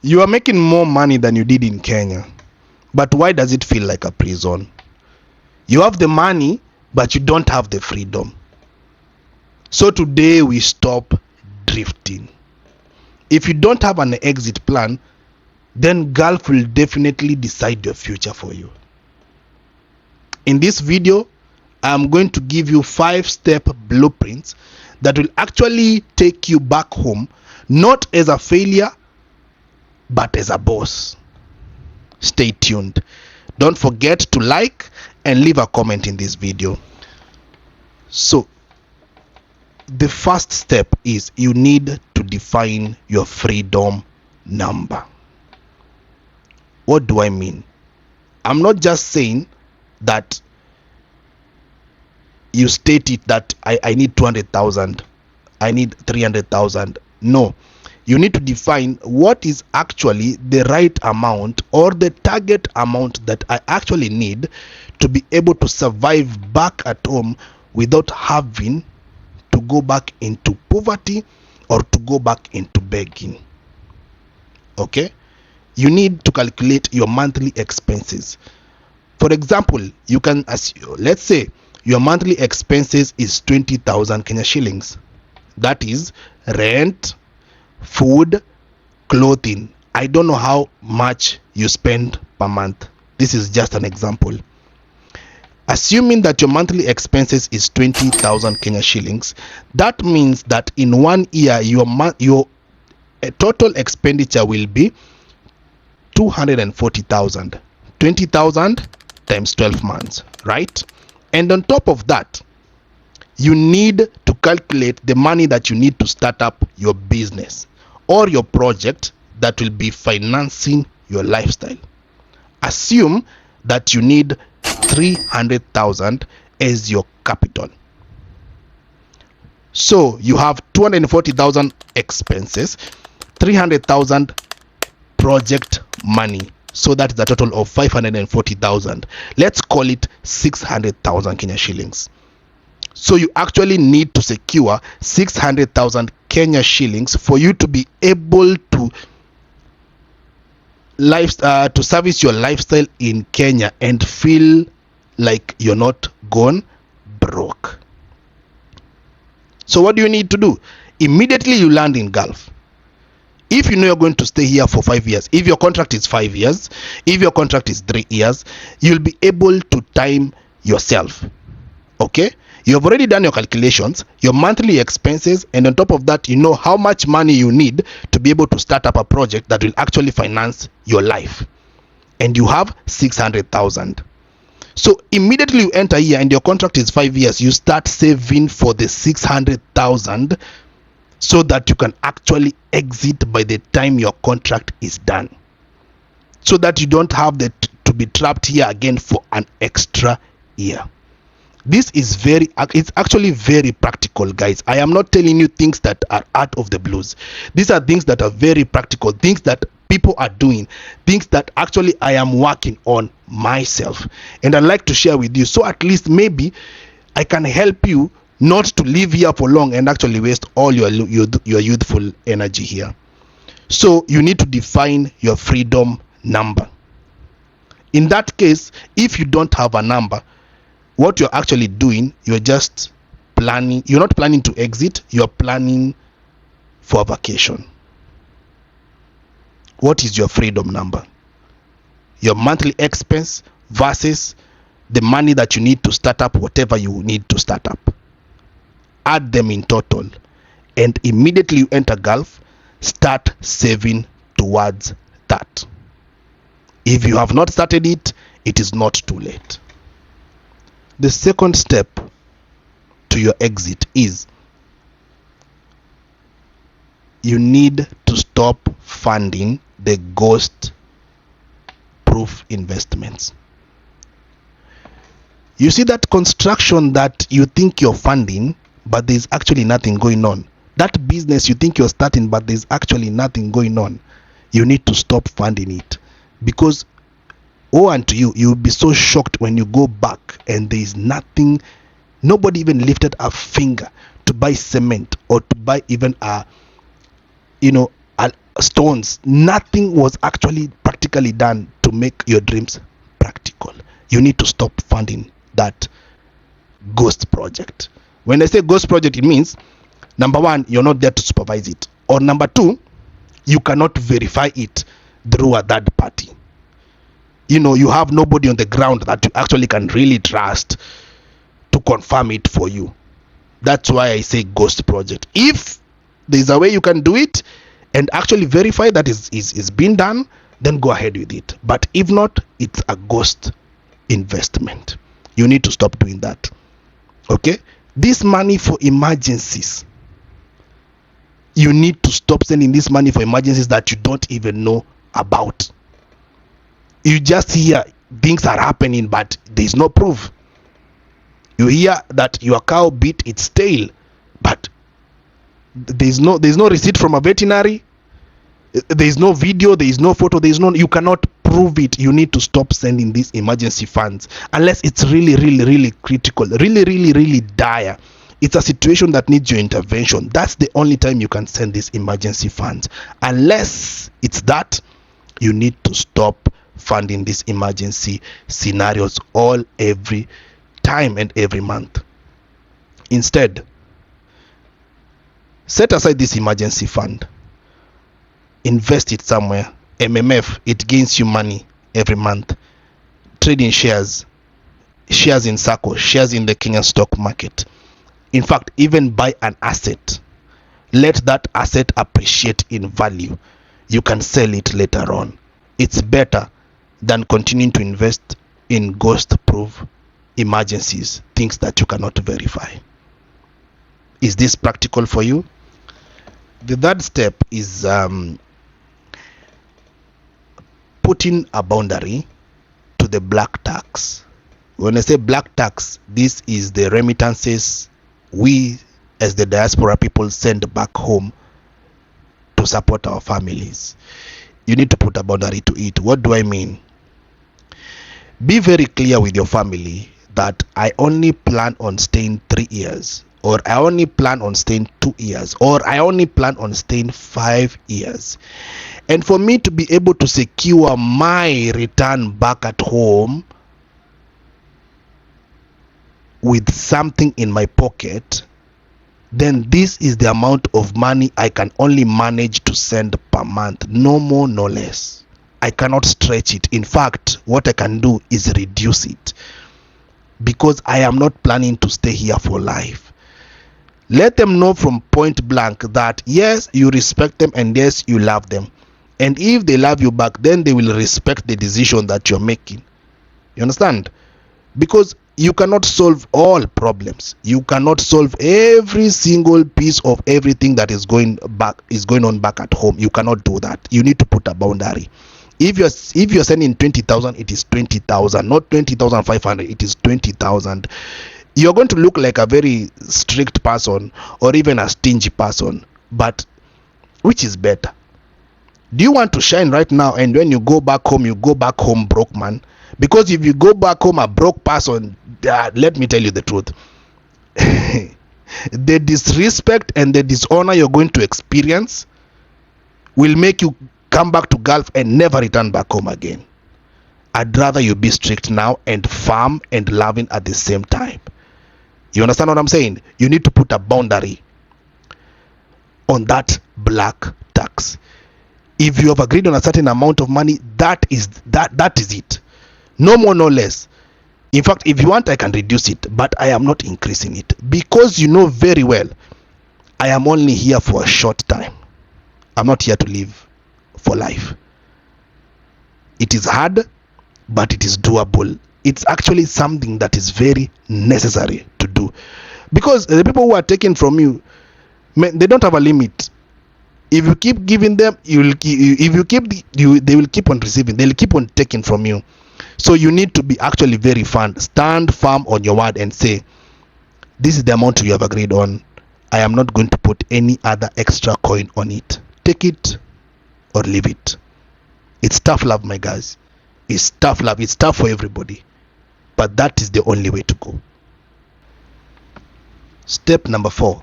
You are making more money than you did in Kenya, but why does it feel like a prison? You have the money, but you don't have the freedom. So today we stop drifting. If you don't have an exit plan, then Gulf will definitely decide your future for you. In this video, I'm going to give you 5-step blueprints that will actually take you back home, not as a failure, but as a boss. Stay tuned. Don't forget to like and leave a comment in this video. So, the first step is you need to define your freedom number. What do I mean? I'm not just saying that you state it that I need 200,000, I need 300,000. No, you need to define what is actually the right amount or the target amount that I actually need to be able to survive back at home without having to go back into poverty or to go back into begging. Okay, you need to calculate your monthly expenses. For example, you can assume, let's say your monthly expenses is 20,000 Kenya shillings. That is rent, food, clothing. I don't know how much you spend per month. This is just an example. Assuming that your monthly expenses is 20,000 Kenya shillings, that means that in 1 year your total expenditure will be 240,000. 20,000 times 12 months, right? And on top of that, you need to calculate the money that you need to start up your business or your project that will be financing your lifestyle. Assume that you need 300,000 as your capital. So you have 240,000 expenses, 300,000 project money. So that is a total of 540,000. Let's call it 600,000 Kenya shillings. So you actually need to secure 600,000 Kenya shillings for you to be able to service your lifestyle in Kenya and feel like you're not gone broke. So what do you need to do? Immediately you land in Gulf. If you know you're going to stay here for 5 years, if your contract is 5 years, if your contract is 3 years, you'll be able to time yourself. Okay? You have already done your calculations, your monthly expenses, and on top of that, you know how much money you need to be able to start up a project that will actually finance your life. And you have 600,000. So immediately you enter here and your contract is 5 years, you start saving for the 600,000 so that you can actually exit by the time your contract is done, so that you don't have to be trapped here again for an extra year. This is it's actually very practical, guys. I am not telling you things that are out of the blues. These are things that are very practical, things that people are doing, things that actually I am working on myself, and I'd like to share with you, so at least maybe I can help you not to live here for long and actually waste all your youthful energy here. So you need to define your freedom number. In that case, if you don't have a number, what you're actually doing, you're just planning. You're not planning to exit, you're planning for a vacation. What is your freedom number? Your monthly expense versus the money that you need to start up whatever you need to start up. Add them in total, and immediately you enter Gulf, start saving towards that. If you have not started it, it is not too late. The second step to your exit is you need to stop funding the ghost proof investments. You see that construction that you think you're funding, but there's actually nothing going on. That business you think you're starting, but there's actually nothing going on. You need to stop funding it, because unto you, you'll be so shocked when you go back and there is nothing. Nobody even lifted a finger to buy cement or to buy even stones. Nothing was actually practically done to make your dreams practical. You need to stop funding that ghost project. When I say ghost project, it means number one, you're not there to supervise it, or number two, you cannot verify it through a third party. You have nobody on the ground that you actually can really trust to confirm it for you. That's why I say ghost project. If there's a way you can do it and actually verify that is being done, then go ahead with it. But if not, it's a ghost investment. You need to stop doing that. Okay? This money for emergencies, you need to stop sending this money for emergencies that you don't even know about. You just hear things are happening, but there's no proof. You hear that your cow bit its tail, but there's no receipt from a veterinary. There's no video, there is no photo, you cannot prove it. You need to stop sending these emergency funds unless it's really critical, really dire. It's a situation that needs your intervention. That's the only time you can send these emergency funds. Unless it's that, you need to stop funding these emergency scenarios every time and every month. Instead, set aside this emergency fund, invest it somewhere. MMF, it gains you money every month. Trade in shares in SACCO, shares in the Kenyan stock market. In fact, even buy an asset. Let that asset appreciate in value. You can sell it later on. It's better than continuing to invest in ghost-proof emergencies, things that you cannot verify. Is this practical for you? The third step is putting a boundary to the black tax. When I say black tax, this is the remittances we as the diaspora people send back home to support our families. You need to put a boundary to it. What do I mean? Be very clear with your family that I only plan on staying 3 years, or I only plan on staying 2 years, or I only plan on staying 5 years. And for me to be able to secure my return back at home with something in my pocket, then this is the amount of money I can only manage to send per month. No more, no less. I cannot stretch it. In fact, what I can do is reduce it, because I am not planning to stay here for life. Let them know from point blank that yes, you respect them, and yes, you love them. And if they love you back, then they will respect the decision that you're making. You understand? Because you cannot solve all problems. You cannot solve every single piece of everything that is going on back at home. You cannot do that. You need to put a boundary. If you're sending 20,000, it is 20,000, not 20,500. It is 20,000. You're going to look like a very strict person or even a stingy person. But which is better? Do you want to shine right now, and when you go back home broke, man? Because if you go back home a broke person, let me tell you the truth. The disrespect and the dishonor you're going to experience will make you come back to Gulf and never return back home again. I'd rather you be strict now and firm and loving at the same time. You understand what I'm saying? You need to put a boundary on that black tax. If you have agreed on a certain amount of money, that is it. No more, no less. In fact, if you want, I can reduce it, but I am not increasing it, because you know very well I am only here for a short time. I'm not here to live for life. It is hard, but it is doable. It's actually something that is very necessary to do, because the people who are taking from you, they don't have a limit. If you keep giving them, they will keep on receiving. They'll keep on taking from you. So you need to be actually very firm. Stand firm on your word and say, this is the amount you have agreed on. I am not going to put any other extra coin on it. Take it or leave it. It's tough love, my guys. It's tough love. It's tough for everybody. But that is the only way to go. Step number 4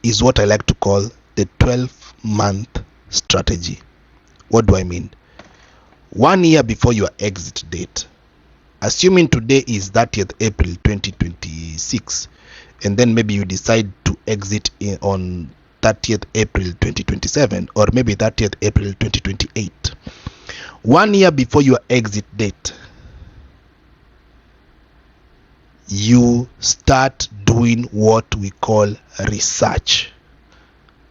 is what I like to call the 12-month strategy. What do I mean? 1 year before your exit date, assuming today is 30th April 2026, and then maybe you decide to exit on 30th April 2027, or maybe 30th April 2028. 1 year before your exit date, you start doing what we call research.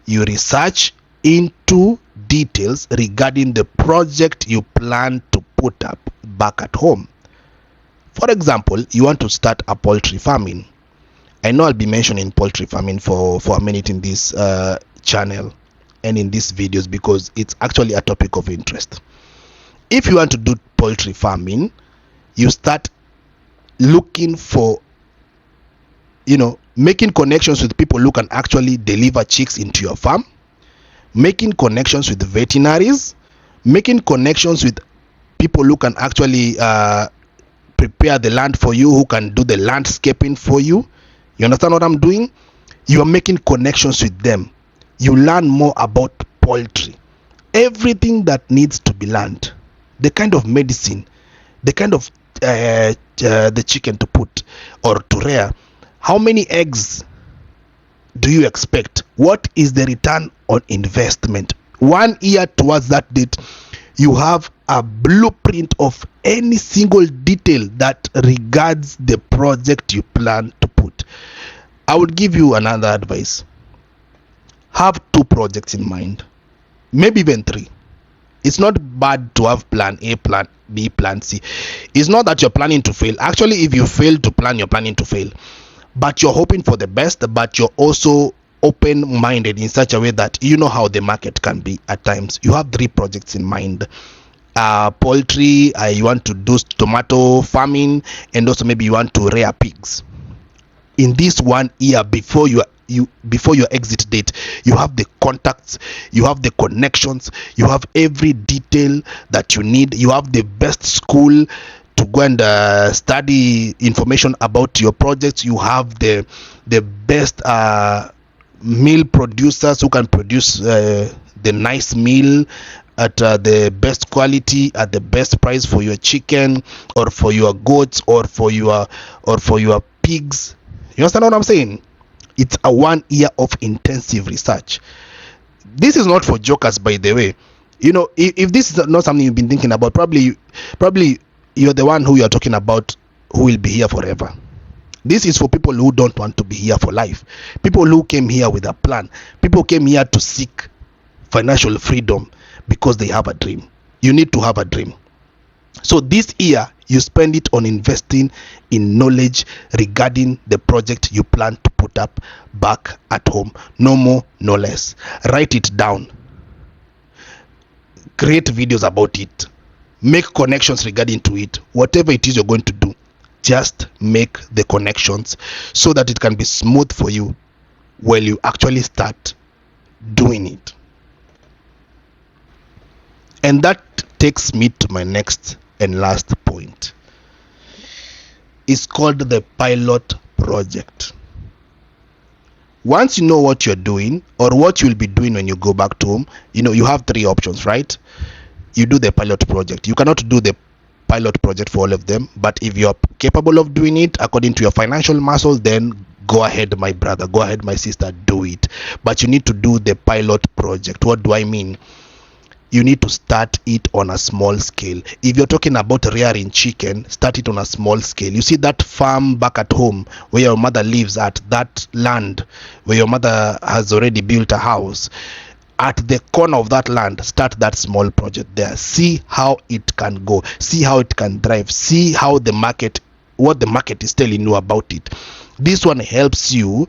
You research into details regarding the project you plan to put up back at home. For example, you want to start a poultry farming. I know I'll be mentioning poultry farming for a minute in this channel and in these videos because it's actually a topic of interest. If you want to do poultry farming, you start looking for, making connections with people who can actually deliver chicks into your farm, making connections with veterinaries, making connections with people who can actually prepare the land for you, who can do the landscaping for you. You understand what I'm doing? You are making connections with them. You learn more about poultry. Everything that needs to be learned. The kind of medicine, the kind of the chicken to put or to rear. How many eggs do you expect? What is the return on investment? 1 year towards that date, you have a blueprint of any single detail that regards the project you plan to put. I would give you another advice. Have 2 projects in mind, maybe even 3. It's not bad to have plan A, plan B, plan C. It's not that you're planning to fail. Actually, if you fail to plan, you're planning to fail. But you're hoping for the best, but you're also open-minded in such a way that you know how the market can be at times. You have 3 projects in mind. Poultry, you want to do tomato farming, and also maybe you want to rear pigs. In this 1 year before your exit date, you have the contacts, you have the connections, you have every detail that you need. You have the best school to go and study information about your projects. You have the best meal producers who can produce the nice meal at the best quality, at the best price for your chicken or for your goats or for your pigs. You understand what I'm saying? It's a 1 year of intensive research. This is not for jokers, by the way. If this is not something you've been thinking about, probably you're the one who you're talking about who will be here forever. This is for people who don't want to be here for life. People who came here with a plan. People came here to seek financial freedom because they have a dream. You need to have a dream. So this year, you spend it on investing in knowledge regarding the project you plan to put up back at home. No more, no less. Write it down. Create videos about it. Make connections regarding to it. Whatever it is you're going to do, just make the connections so that it can be smooth for you while you actually start doing it. And that takes me to my next and last point. It's called the pilot project. Once you know what you're doing or what you'll be doing when you go back to home, you have 3 options, right? You do the pilot project. You cannot do the pilot project for all of them, but if you're capable of doing it according to your financial muscle, then go ahead, my brother, go ahead, my sister, do it. But you need to do the pilot project. What do I mean? You need to start it on a small scale. If you're talking about rearing chicken, start it on a small scale. You see that farm back at home where your mother lives at, that land where your mother has already built a house, at the corner of that land, start that small project there. See how it can go. See how it can drive. See how what the market is telling you about it. This one helps you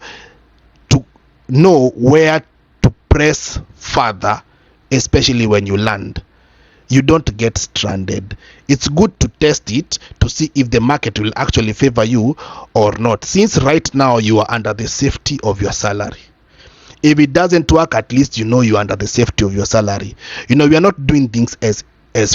to know where to press further, especially when you land. You don't get stranded. It's good to test it to see if the market will actually favor you or not, since right now you are under the safety of your salary. If it doesn't work, at least you're under the safety of your salary. We are not doing things as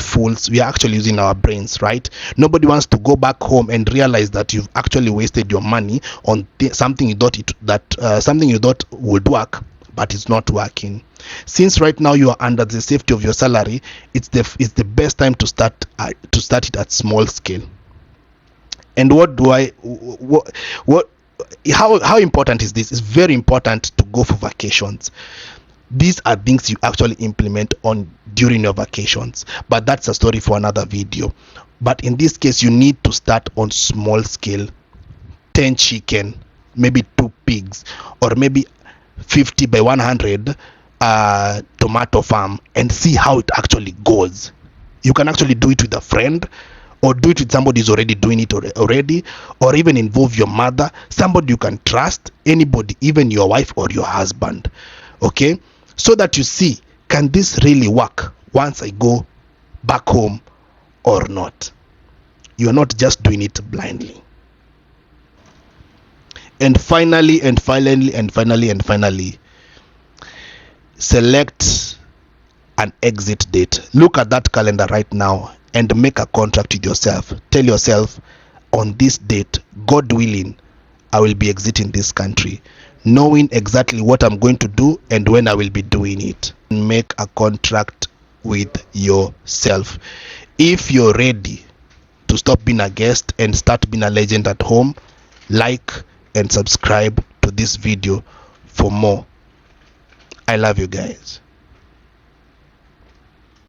fools. We are actually using our brains, right? Nobody wants to go back home and realize that you've actually wasted your money on something you thought would work, but it's not working. Since right now you are under the safety of your salary, it's the best time to start it at small scale. And how important is this? It's very important to go for vacations. These are things you actually implement on during your vacations, but that's a story for another video. But in this case, you need to start on small scale. 10 chicken, maybe 2 pigs, or maybe 50 by 100 tomato farm, and see how it actually goes. You can actually do it with a friend, or do it with somebody who's already doing it already, or even involve your mother, somebody you can trust, anybody, even your wife or your husband. Okay, so that you see, can this really work once I go back home or not? You're not just doing it blindly. And finally, select an exit date. Look at that calendar right now and make a contract with yourself. Tell yourself, on this date, God willing, I will be exiting this country, knowing exactly what I'm going to do and when I will be doing it. Make a contract with yourself. If you're ready to stop being a guest and start being a legend at home, like and subscribe to this video for more. I love you guys.